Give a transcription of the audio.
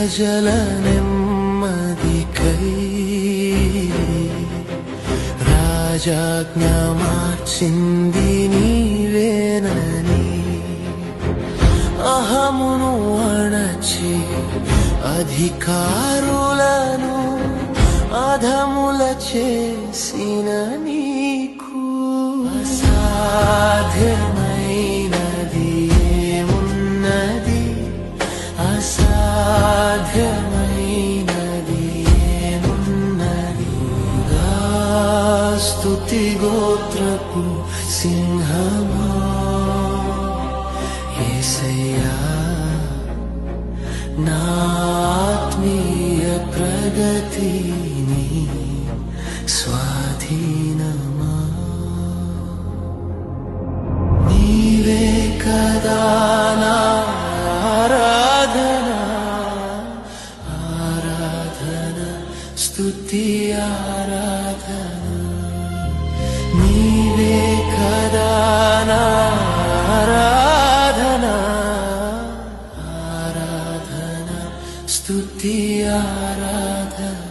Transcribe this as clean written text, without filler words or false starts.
ప్రజల నెమ్మదికై రాజాజ్ఞ మార్చింది నీవేనని అహమును అణచి అధికారులను అధముల చేసిన నీకు అసాధ్యమైనది ఏమున్నది అసాధ్యమైనది ఏమున్నది స్తుతి గోత్రపు సింహమా యేసయ్యా నా ఆత్మీయ ప్రగతిని స్వాధీనమా నీవే కదా నా ఆరాధన ఆరాధన స్తుతి ఆరాధన నీవే కదా నా ఆరాధన ఆరాధన స్తుతి ఆరాధన